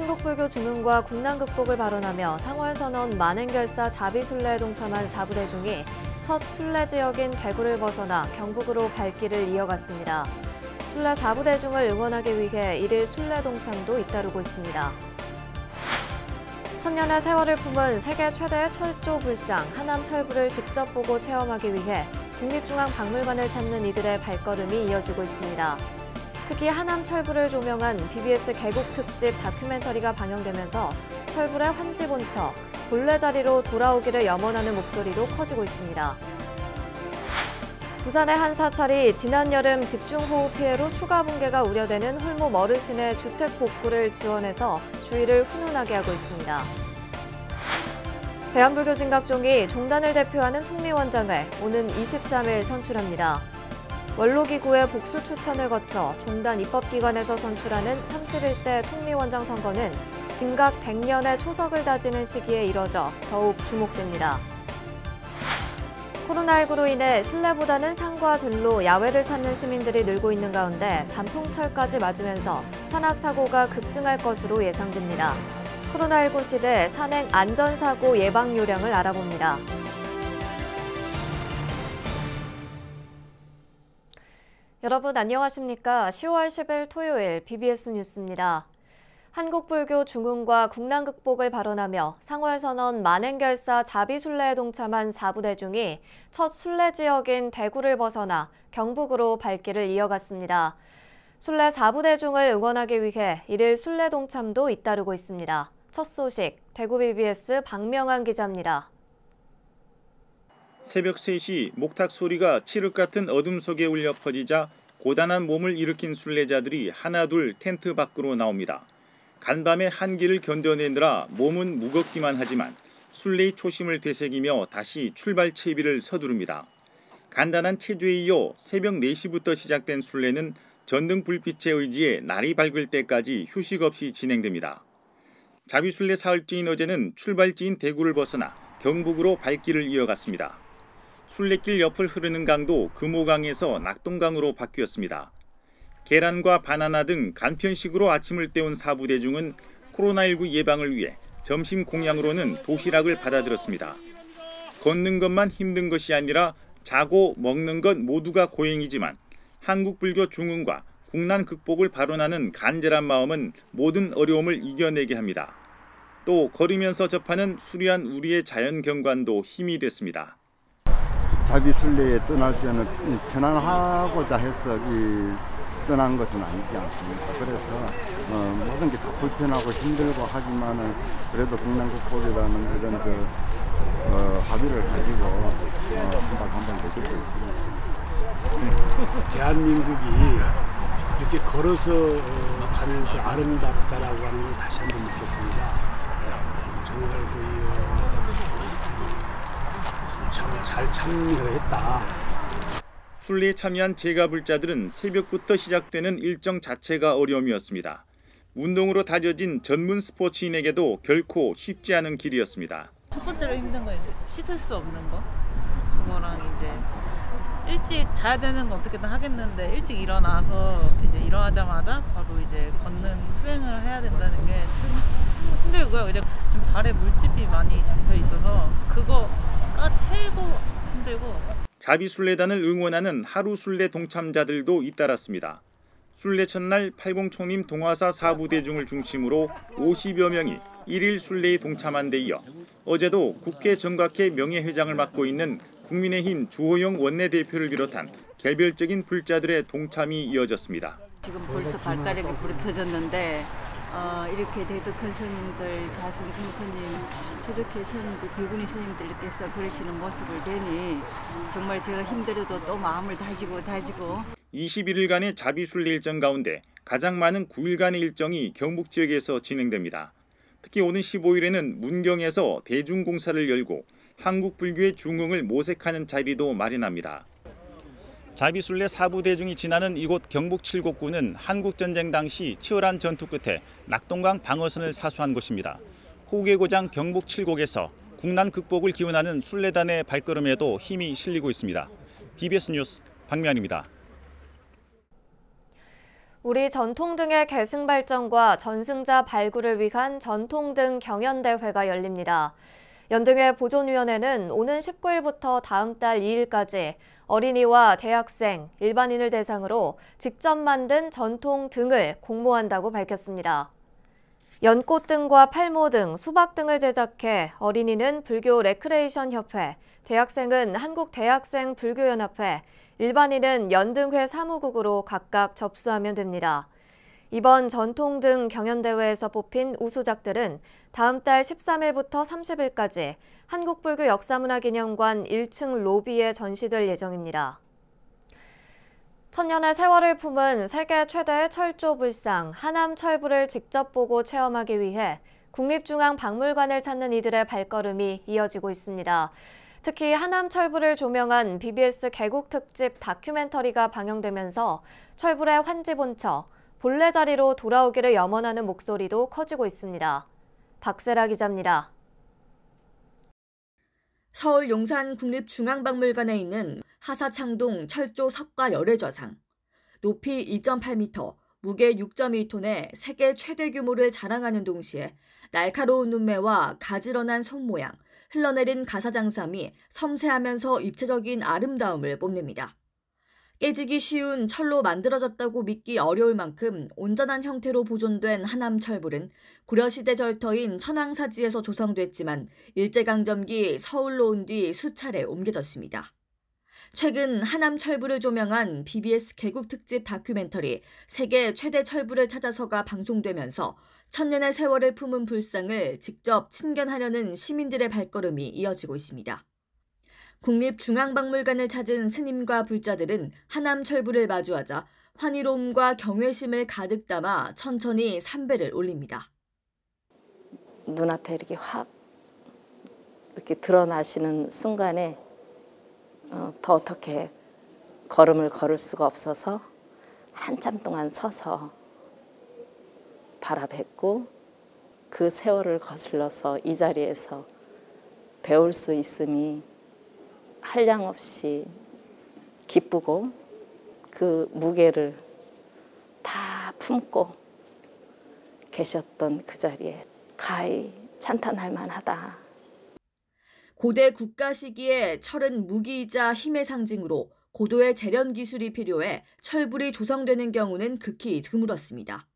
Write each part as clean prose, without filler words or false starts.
한국불교중흥과 국난극복을 발언하며 상월선언 만행결사 자비순례에 동참한 4부대 중이 첫 순례 지역인 대구를 벗어나 경북으로 발길을 이어갔습니다. 순례 4부대 중을 응원하기 위해 1일 순례 동참도 잇따르고 있습니다. 천년의 세월을 품은 세계 최대의 철조 불상 하남철부를 직접 보고 체험하기 위해 국립중앙박물관을 찾는 이들의 발걸음이 이어지고 있습니다. 특히 하남철부를 조명한 BBS 개국특집 다큐멘터리가 방영되면서 철불의 환지본처, 본래 자리로 돌아오기를 염원하는 목소리도 커지고 있습니다. 부산의 한 사찰이 지난 여름 집중호우 피해로 추가 붕괴가 우려되는 홀몸 어르신의 주택 복구를 지원해서 주의를 훈훈하게 하고 있습니다. 대한불교진각종이 종단을 대표하는 통리원장을 오는 23일 선출합니다. 원로기구의 복수 추천을 거쳐 종단 입법기관에서 선출하는 31대 통리원장 선거는 진각 100년의 초석을 다지는 시기에 이뤄져 더욱 주목됩니다. 코로나19로 인해 실내보다는 산과 들로 야외를 찾는 시민들이 늘고 있는 가운데 단풍철까지 맞으면서 산악사고가 급증할 것으로 예상됩니다. 코로나19 시대 산행 안전사고 예방 요령을 알아봅니다. 여러분 안녕하십니까? 10월 10일 토요일 BBS 뉴스입니다. 한국불교중흥과 국난극복을 발언하며 상월선언 만행결사 자비순례에 동참한 4부대 중이 첫 순례 지역인 대구를 벗어나 경북으로 발길을 이어갔습니다. 순례 4부대 중을 응원하기 위해 1일 순례 동참도 잇따르고 있습니다. 첫 소식, 대구 BBS 박명환 기자입니다. 새벽 3시 목탁 소리가 칠흑 같은 어둠 속에 울려 퍼지자 고단한 몸을 일으킨 순례자들이 하나둘 텐트 밖으로 나옵니다. 간밤의 한기를 견뎌내느라 몸은 무겁기만 하지만 순례의 초심을 되새기며 다시 출발 채비를 서두릅니다. 간단한 체조에 이어 새벽 4시부터 시작된 순례는 전등 불빛에 의지해 날이 밝을 때까지 휴식 없이 진행됩니다. 자비순례 사흘째인 어제는 출발지인 대구를 벗어나 경북으로 발길을 이어갔습니다. 순례길 옆을 흐르는 강도 금호강에서 낙동강으로 바뀌었습니다. 계란과 바나나 등 간편식으로 아침을 때운 4부대 중은 코로나19 예방을 위해 점심 공양으로는 도시락을 받아들였습니다. 걷는 것만 힘든 것이 아니라 자고 먹는 것 모두가 고행이지만 한국불교중흥과 국난 극복을 발언하는 간절한 마음은 모든 어려움을 이겨내게 합니다. 또 걸으면서 접하는 수려한 우리의 자연 경관도 힘이 됐습니다. 자비순례에 떠날 때는 편안하고자 해서 떠난 것은 아니지 않습니까? 그래서 모든 게 다 불편하고 힘들고 하지만은 그래도 국난극복이라는 이런 합의를 가지고 한 번 내주고 있습니다. 대한민국이 이렇게 걸어서 가면서 아름답다라고 하는 걸 다시 한번 느꼈습니다. 정말 잘 참여했다. 순례에 참여한 제가불자들은 새벽부터 시작되는 일정 자체가 어려움이었습니다. 운동으로 다져진 전문 스포츠인에게도 결코 쉽지 않은 길이었습니다. 첫 번째로 힘든 건 이제 씻을 수 없는 거. 그거랑 이제 일찍 자야 되는 건 어떻게든 하겠는데 일찍 일어나서 이제 일어나자마자 바로 이제 걷는 수행을 해야 된다는 게 참 힘들고요. 이제 지금 발에 물집이 많이 잡혀 있어서 그거가 최고 힘들고. 자비순례단을 응원하는 하루 순례 동참자들도 잇따랐습니다. 순례 첫날 팔공총림 동화사 4부대 중을 중심으로 50여 명이 1일 순례에 동참한 데 이어 어제도 국회 정각회 명예회장을 맡고 있는 국민의힘 주호영 원내대표를 비롯한 개별적인 불자들의 동참이 이어졌습니다. 지금 벌써 발가락이 불이 터졌는데 이렇게 대덕 큰 스님들, 자승 큰 스님, 저렇게 스님들, 비구니 스님들께서 그러시는 모습을 뵈니 정말 제가 힘들어도 또 마음을 다지고 21일간의 자비순례 일정 가운데 가장 많은 9일간의 일정이 경북 지역에서 진행됩니다. 특히 오는 15일에는 문경에서 대중공사를 열고 한국불교의 중흥을 모색하는 자리도 마련합니다. 자비순례 4부대 중이 지나는 이곳 경북 칠곡군은 한국전쟁 당시 치열한 전투 끝에 낙동강 방어선을 사수한 곳입니다. 호국의 고장 경북 칠곡에서 국난 극복을 기원하는 순례단의 발걸음에도 힘이 실리고 있습니다. BBS 뉴스 박명환입니다. 우리 전통등의 계승 발전과 전승자 발굴을 위한 전통등 경연대회가 열립니다. 연등회 보존위원회는 오는 19일부터 다음 달 2일까지 어린이와 대학생, 일반인을 대상으로 직접 만든 전통등을 공모한다고 밝혔습니다. 연꽃등과 팔모등, 수박등을 제작해 어린이는 불교 레크레이션 협회, 대학생은 한국대학생 불교연합회, 일반인은 연등회 사무국으로 각각 접수하면 됩니다. 이번 전통등 경연대회에서 뽑힌 우수작들은 다음 달 13일부터 30일까지 한국불교역사문화기념관 1층 로비에 전시될 예정입니다. 천년의 세월을 품은 세계 최대의 철조불상 하남철부를 직접 보고 체험하기 위해 국립중앙박물관을 찾는 이들의 발걸음이 이어지고 있습니다. 특히 하남철부를 조명한 BBS 개국특집 다큐멘터리가 방영되면서 철불의 환지본처, 본래 자리로 돌아오기를 염원하는 목소리도 커지고 있습니다. 박세라 기자입니다. 서울 용산 국립중앙박물관에 있는 하사창동 철조 석가 열애좌상. 높이 2.8m, 무게 6.1톤의 세계 최대 규모를 자랑하는 동시에 날카로운 눈매와 가지런한 손모양, 흘러내린 가사장삼이 섬세하면서 입체적인 아름다움을 뽐냅니다. 깨지기 쉬운 철로 만들어졌다고 믿기 어려울 만큼 온전한 형태로 보존된 하남철불은 고려시대 절터인 천황사지에서 조성됐지만 일제강점기 서울로 온 뒤 수차례 옮겨졌습니다. 최근 하남철불을 조명한 BBS 개국특집 다큐멘터리 세계 최대 철불을 찾아서가 방송되면서 천년의 세월을 품은 불상을 직접 친견하려는 시민들의 발걸음이 이어지고 있습니다. 국립중앙박물관을 찾은 스님과 불자들은 하남철불을 마주하자 환희로움과 경외심을 가득 담아 천천히 삼배를 올립니다. 눈앞에 이렇게 확 이렇게 드러나시는 순간에 더 어떻게 걸음을 걸을 수가 없어서 한참 동안 서서 바라뵙고 그 세월을 거슬러서 이 자리에서 배울 수 있음이 한량없이 기쁘고 그 무게를 다 품고 계셨던 그 자리에 가히 찬탄할 만하다. 고대 국가 시기에 철은 무기이자 힘의 상징으로 고도의 재련 기술이 필요해 철불이 조성되는 경우는 극히 드물었습니다.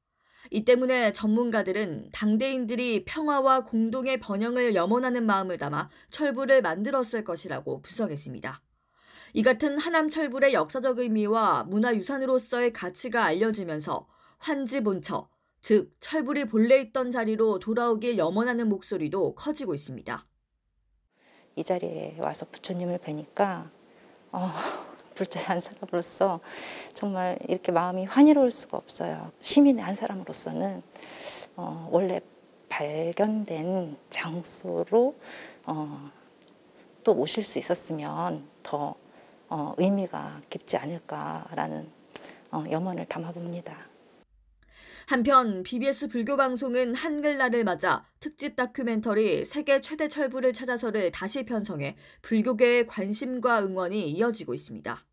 이 때문에 전문가들은 당대인들이 평화와 공동의 번영을 염원하는 마음을 담아 철불을 만들었을 것이라고 분석했습니다. 이 같은 하남철불의 역사적 의미와 문화유산으로서의 가치가 알려지면서 환지본처, 즉 철불이 본래 있던 자리로 돌아오길 염원하는 목소리도 커지고 있습니다. 이 자리에 와서 부처님을 뵈니까 불자의 한 사람으로서 정말 이렇게 마음이 환희로울 수가 없어요. 시민의 한 사람으로서는 원래 발견된 장소로 또 오실 수 있었으면 더 의미가 깊지 않을까라는 염원을 담아봅니다. 한편 BBS 불교방송은 한글날을 맞아 특집 다큐멘터리 세계 최대 철불을 찾아서를 다시 편성해 불교계의 관심과 응원이 이어지고 있습니다.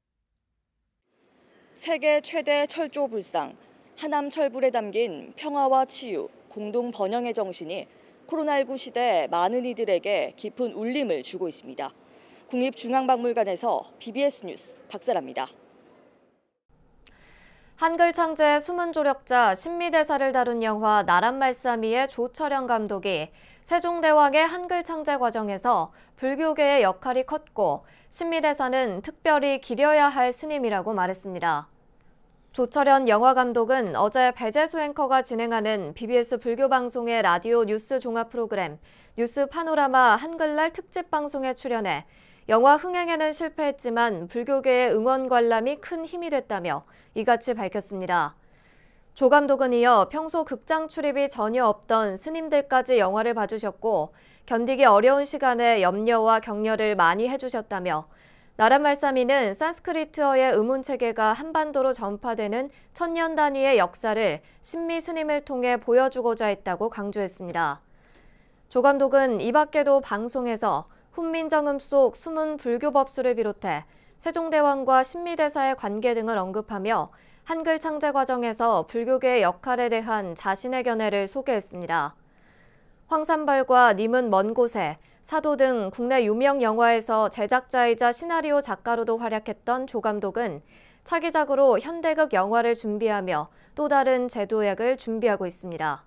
세계 최대 철조 불상, 하남철불에 담긴 평화와 치유, 공동 번영의 정신이 코로나19 시대 많은 이들에게 깊은 울림을 주고 있습니다. 국립중앙박물관에서 BBS 뉴스 박세라입니다. 한글 창제의 숨은 조력자 신미대사를 다룬 영화 나란말싸미의 조철영 감독이 세종대왕의 한글 창제 과정에서 불교계의 역할이 컸고 신미대사는 특별히 기려야 할 스님이라고 말했습니다. 조철현 영화감독은 어제 배재수 앵커가 진행하는 BBS 불교방송의 라디오 뉴스 종합 프로그램 뉴스 파노라마 한글날 특집 방송에 출연해 영화 흥행에는 실패했지만 불교계의 응원 관람이 큰 힘이 됐다며 이같이 밝혔습니다. 조 감독은 이어 평소 극장 출입이 전혀 없던 스님들까지 영화를 봐주셨고 견디기 어려운 시간에 염려와 격려를 많이 해주셨다며 나란말싸미는 산스크리트어의 의문체계가 한반도로 전파되는 천년 단위의 역사를 신미 스님을 통해 보여주고자 했다고 강조했습니다. 조 감독은 이 밖에도 방송에서 훈민정음 속 숨은 불교 법수를 비롯해 세종대왕과 신미대사의 관계 등을 언급하며 한글 창제 과정에서 불교계의 역할에 대한 자신의 견해를 소개했습니다. 황산벌과 님은 먼 곳에, 사도 등 국내 유명 영화에서 제작자이자 시나리오 작가로도 활약했던 조 감독은 차기작으로 현대극 영화를 준비하며 또 다른 제도약을 준비하고 있습니다.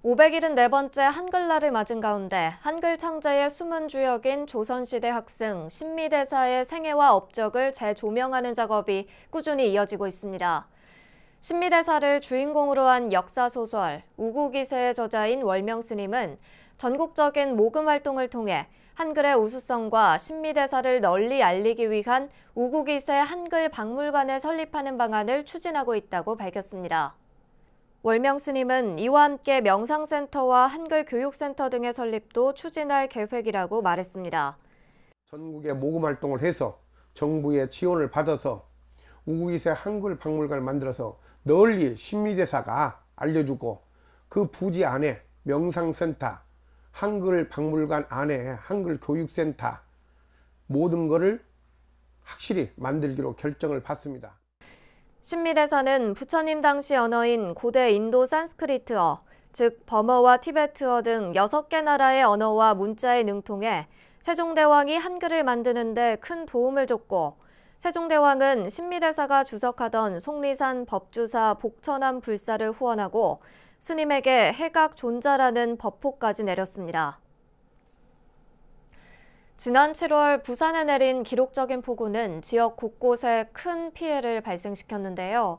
574번째 한글날을 맞은 가운데 한글 창제의 숨은 주역인 조선시대 학승 신미대사의 생애와 업적을 재조명하는 작업이 꾸준히 이어지고 있습니다. 신미대사를 주인공으로 한 역사소설 우국이세의 저자인 월명스님은 전국적인 모금 활동을 통해 한글의 우수성과 신미대사를 널리 알리기 위한 우국이세 한글 박물관을 설립하는 방안을 추진하고 있다고 밝혔습니다. 월명스님은 이와 함께 명상센터와 한글교육센터 등의 설립도 추진할 계획이라고 말했습니다. 전국에 모금 활동을 해서 정부의 지원을 받아서 우국이세 한글 박물관을 만들어서 널리 신미대사가 알려주고 그 부지 안에 명상센터, 한글 박물관 안에 한글교육센터 모든 것을 확실히 만들기로 결정을 받습니다. 신미대사는 부처님 당시 언어인 고대 인도 산스크리트어, 즉 버머와 티베트어 등 6개 나라의 언어와 문자에 능통해 세종대왕이 한글을 만드는 데 큰 도움을 줬고, 세종대왕은 신미대사가 주석하던 속리산 법주사 복천암 불사를 후원하고 스님에게 해각 존자라는 법호까지 내렸습니다. 지난 7월 부산에 내린 기록적인 폭우는 지역 곳곳에 큰 피해를 발생시켰는데요.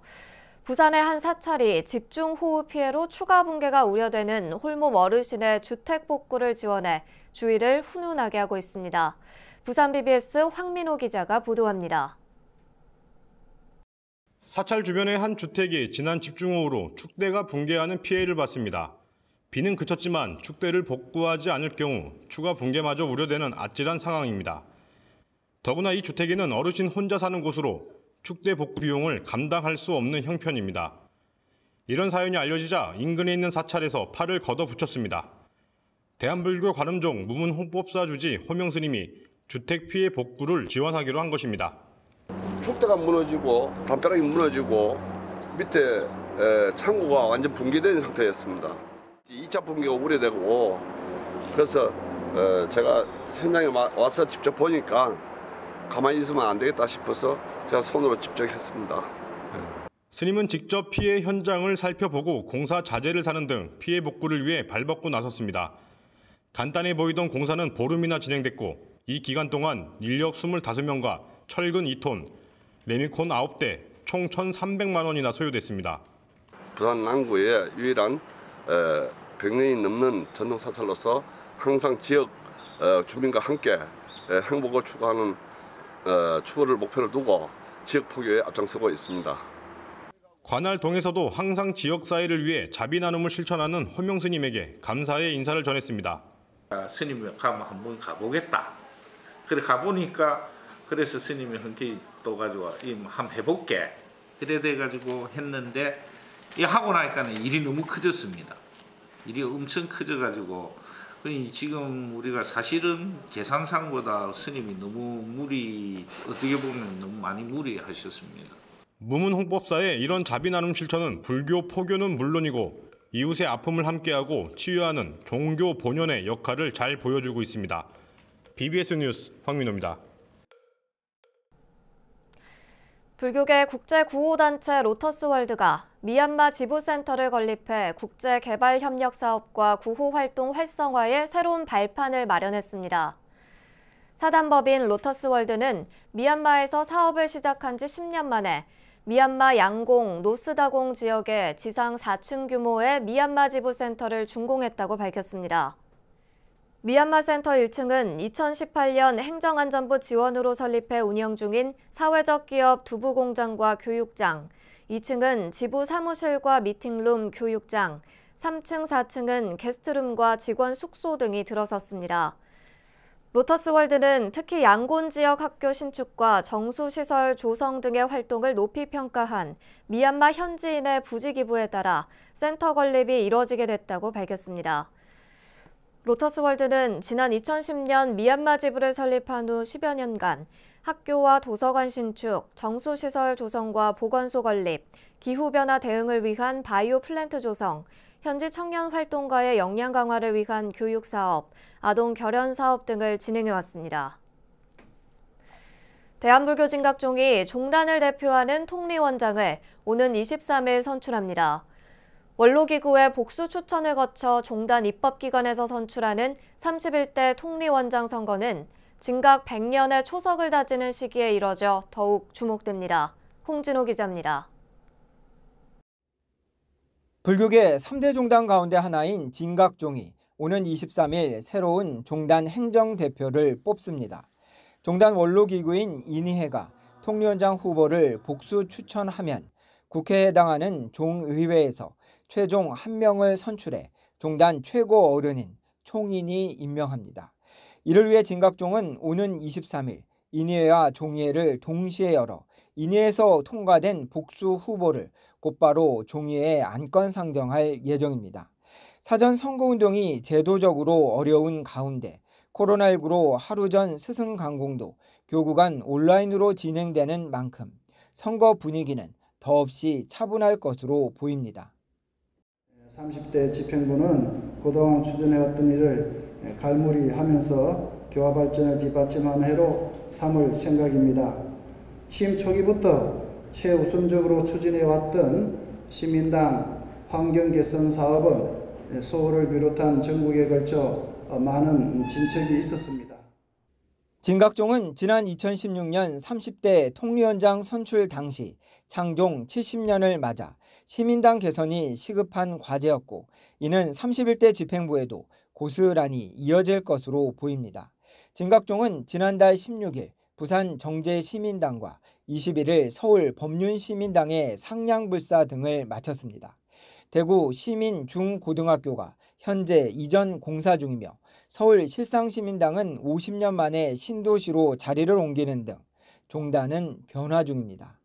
부산의 한 사찰이 집중호우 피해로 추가 붕괴가 우려되는 홀몸 어르신의 주택 복구를 지원해 주의를 훈훈하게 하고 있습니다. 부산 BBS 황민호 기자가 보도합니다. 사찰 주변의 한 주택이 지난 집중호우로 축대가 붕괴하는 피해를 봤습니다. 비는 그쳤지만 축대를 복구하지 않을 경우 추가 붕괴마저 우려되는 아찔한 상황입니다. 더구나 이 주택에는 어르신 혼자 사는 곳으로 축대 복구 비용을 감당할 수 없는 형편입니다. 이런 사연이 알려지자 인근에 있는 사찰에서 팔을 걷어붙였습니다. 대한불교 관음종 무문홍법사 주지 호명스님이 주택 피해 복구를 지원하기로 한 것입니다. 축대가 무너지고 담벼락이 무너지고 밑에 창고가 완전 붕괴된 상태였습니다. 2차 붕괴가 우려되고 그래서 제가 현장에 와서 직접 보니까 가만히 있으면 안 되겠다 싶어서 제가 손으로 직접 했습니다. 스님은 직접 피해 현장을 살펴보고 공사 자재를 사는 등 피해 복구를 위해 발벗고 나섰습니다. 간단해 보이던 공사는 보름이나 진행됐고 이 기간 동안 인력 25명과 철근 2톤, 레미콘 9대, 총 1,300만 원이나 소요됐습니다. 부산 남구의 유일한 100년이 넘는 전통 사찰로서 항상 지역 주민과 함께 행복을 추구하는 추구를 목표로 두고 지역 포교에 앞장서고 있습니다. 관할동에서도 항상 지역 사회를 위해 자비 나눔을 실천하는 호명 스님에게 감사의 인사를 전했습니다. 스님이 가면 한번 가보겠다. 그래 가보니까 그래서 스님이 흔쾌히 또 가지고 한번 해볼게. 이래 돼가지고 했는데 이 하고 나니까는 일이 너무 커졌습니다. 일이 엄청 커져가지고 지금 우리가 사실은 계산상보다 스님이 너무 어떻게 보면 너무 많이 무리하셨습니다. 무문홍법사의 이런 자비 나눔 실천은 불교 포교는 물론이고 이웃의 아픔을 함께하고 치유하는 종교 본연의 역할을 잘 보여주고 있습니다. BBS 뉴스 황민호입니다. 불교계 국제구호단체 로터스월드가 미얀마 지부센터를 건립해 국제개발협력사업과 구호활동 활성화에 새로운 발판을 마련했습니다. 사단법인 로터스월드는 미얀마에서 사업을 시작한 지 10년 만에 미얀마 양공, 노스다공 지역에 지상 4층 규모의 미얀마 지부센터를 준공했다고 밝혔습니다. 미얀마 센터 1층은 2018년 행정안전부 지원으로 설립해 운영 중인 사회적 기업 두부공장과 교육장, 2층은 지부 사무실과 미팅룸, 교육장, 3층, 4층은 게스트룸과 직원 숙소 등이 들어섰습니다. 로터스월드는 특히 양곤 지역 학교 신축과 정수시설 조성 등의 활동을 높이 평가한 미얀마 현지인의 부지 기부에 따라 센터 건립이 이뤄지게 됐다고 밝혔습니다. 로터스월드는 지난 2010년 미얀마 지부를 설립한 후 10여 년간 학교와 도서관 신축, 정수시설 조성과 보건소 건립, 기후변화 대응을 위한 바이오 플랜트 조성, 현지 청년 활동가의 역량 강화를 위한 교육 사업, 아동 결연 사업 등을 진행해왔습니다. 대한불교 진각종이 종단을 대표하는 통리원장을 오는 23일 선출합니다. 원로기구의 복수 추천을 거쳐 종단 입법기관에서 선출하는 31대 통리원장 선거는 진각 100년의 초석을 다지는 시기에 이뤄져 더욱 주목됩니다. 홍진호 기자입니다. 불교계 3대 종단 가운데 하나인 진각종이 오는 23일 새로운 종단 행정대표를 뽑습니다. 종단 원로기구인 인의회가 통리원장 후보를 복수 추천하면 국회에 해당하는 종의회에서 최종 1명을 선출해 종단 최고 어른인 총인이 임명합니다. 이를 위해 진각종은 오는 23일 인의회와 종의회를 동시에 열어 인의회에서 통과된 복수 후보를 곧바로 종의회에 안건 상정할 예정입니다. 사전 선거운동이 제도적으로 어려운 가운데 코로나19로 하루 전 스승 강공도 교구 간 온라인으로 진행되는 만큼 선거 분위기는 더없이 차분할 것으로 보입니다. 30대 집행부는 그동안 추진해왔던 일을 갈무리하면서 교화 발전을 뒷받침하는 해로 삼을 생각입니다. 취임 초기부터 최우선적으로 추진해왔던 시민당 환경 개선 사업은 서울을 비롯한 전국에 걸쳐 많은 진척이 있었습니다. 진각종은 지난 2016년 30대 통리원장 선출 당시 창종 70년을 맞아 시민당 개선이 시급한 과제였고 이는 31대 집행부에도 고스란히 이어질 것으로 보입니다. 진각종은 지난달 16일 부산 정제시민당과 21일 서울 법륜시민당의 상량불사 등을 마쳤습니다. 대구 시민중고등학교가 현재 이전 공사 중이며 서울 실상시민당은 50년 만에 신도시로 자리를 옮기는 등 종단은 변화 중입니다.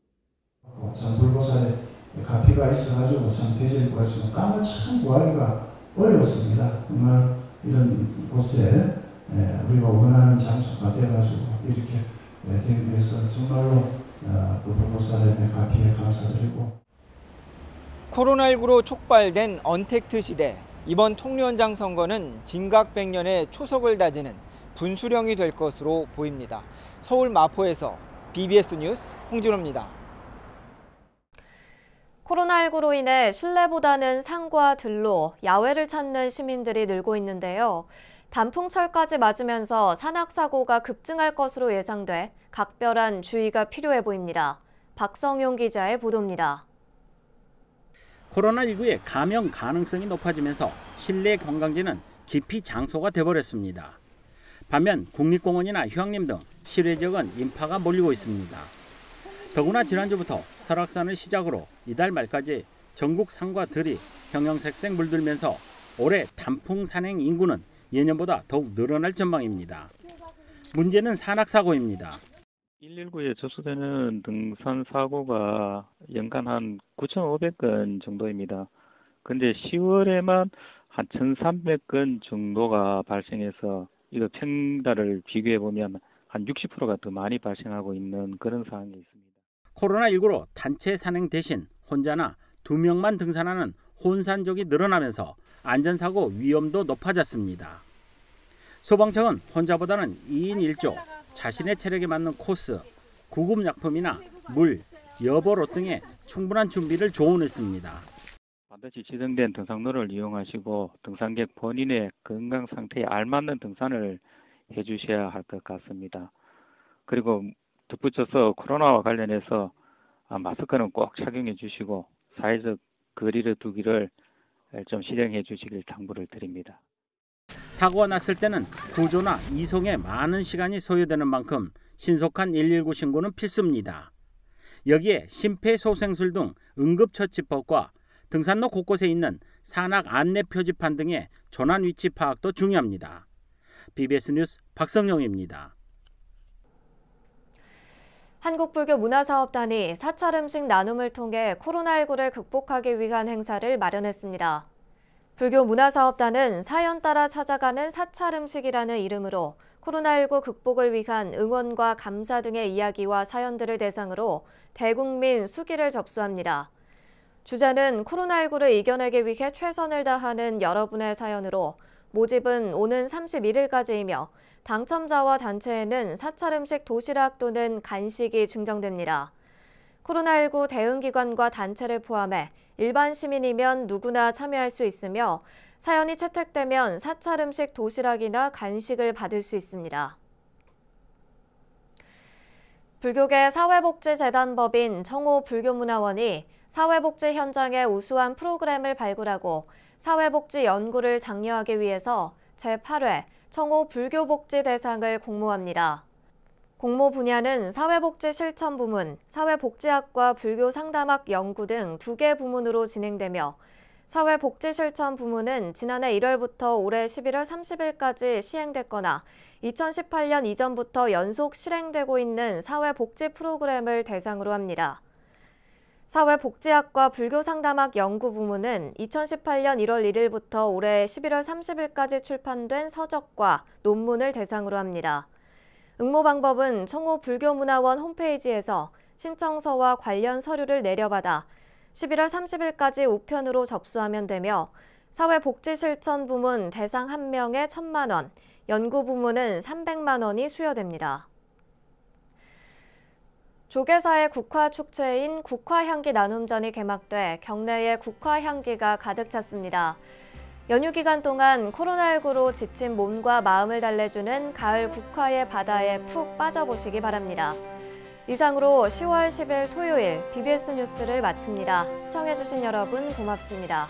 장불보살의 가피가 있어가지고 참 대전에 가지고 땅을 참 구하기가 어려웠습니다. 정말 이런 곳에 우리가 원하는 장소가 돼가지고 이렇게 되게 돼서 정말로 불보살의 가피에 감사드리고. 코로나19로 촉발된 언택트 시대, 이번 통리원장 선거는 진각 100년의 초석을 다지는 분수령이 될 것으로 보입니다. 서울 마포에서 BBS 뉴스 홍진호입니다. 코로나19로 인해 실내보다는 산과 들로 야외를 찾는 시민들이 늘고 있는데요. 단풍철까지 맞으면서 산악사고가 급증할 것으로 예상돼 각별한 주의가 필요해 보입니다. 박성용 기자의 보도입니다. 코로나19의 감염 가능성이 높아지면서 실내 관광지는 기피 장소가 돼버렸습니다. 반면 국립공원이나 휴양림 등 실외 지역은 인파가 몰리고 있습니다. 더구나 지난주부터 설악산을 시작으로 이달 말까지 전국 산과 들이 형형색색 물들면서 올해 단풍 산행 인구는 예년보다 더욱 늘어날 전망입니다. 문제는 산악사고입니다. 119에 접수되는 등산 사고가 연간 한 9,500건 정도입니다. 근데 10월에만 한 1,300건 정도가 발생해서 이거 평달을 비교해 보면 한 60%가 더 많이 발생하고 있는 그런 상황이 있습니다. 코로나19로 단체 산행 대신 혼자나 2명만 등산하는 혼산족이 늘어나면서 안전사고 위험도 높아졌습니다. 소방청은 혼자보다는 2인 1조, 자신의 체력에 맞는 코스, 구급약품이나 물, 여벌옷 등의 충분한 준비를 조언했습니다. 반드시 지정된 등산로를 이용하시고 등산객 본인의 건강 상태에 알맞는 등산을 해주셔야 할 것 같습니다. 그리고 덧붙여서 코로나와 관련해서 마스크는 꼭 착용해 주시고 사회적 거리를 두기를 좀 실행해 주시길 당부를 드립니다. 사고가 났을 때는 구조나 이송에 많은 시간이 소요되는 만큼 신속한 119 신고는 필수입니다. 여기에 심폐소생술 등 응급처치법과 등산로 곳곳에 있는 산악 안내 표지판 등의 조난 위치 파악도 중요합니다. BBS 뉴스 박성용입니다. 한국불교문화사업단이 사찰 음식 나눔을 통해 코로나19를 극복하기 위한 행사를 마련했습니다. 불교 문화사업단은 사연 따라 찾아가는 사찰 음식이라는 이름으로 코로나19 극복을 위한 응원과 감사 등의 이야기와 사연들을 대상으로 대국민 수기를 접수합니다. 주제는 코로나19를 이겨내기 위해 최선을 다하는 여러분의 사연으로 모집은 오는 31일까지이며 당첨자와 단체에는 사찰 음식 도시락 또는 간식이 증정됩니다. 코로나19 대응기관과 단체를 포함해 일반 시민이면 누구나 참여할 수 있으며 사연이 채택되면 사찰 음식 도시락이나 간식을 받을 수 있습니다. 불교계 사회복지재단법인 청호 불교문화원이 사회복지 현장의 우수한 프로그램을 발굴하고 사회복지 연구를 장려하기 위해서 제8회 청호 불교복지대상을 공모합니다. 공모 분야는 사회복지실천부문, 사회복지학과 불교상담학 연구 등 2개 부문으로 진행되며 사회복지실천부문은 지난해 1월부터 올해 11월 30일까지 시행됐거나 2018년 이전부터 연속 실행되고 있는 사회복지 프로그램을 대상으로 합니다. 사회복지학과 불교상담학 연구부문은 2018년 1월 1일부터 올해 11월 30일까지 출판된 서적과 논문을 대상으로 합니다. 응모 방법은 청호 불교문화원 홈페이지에서 신청서와 관련 서류를 내려받아 11월 30일까지 우편으로 접수하면 되며 사회복지실천부문 대상 1명에 1,000만 원, 연구부문은 300만 원이 수여됩니다. 조계사의 국화축제인 국화향기 나눔전이 개막돼 경내에 국화향기가 가득 찼습니다. 연휴 기간 동안 코로나19로 지친 몸과 마음을 달래주는 가을 국화의 바다에 푹 빠져보시기 바랍니다. 이상으로 10월 10일 토요일 BBS 뉴스를 마칩니다. 시청해주신 여러분 고맙습니다.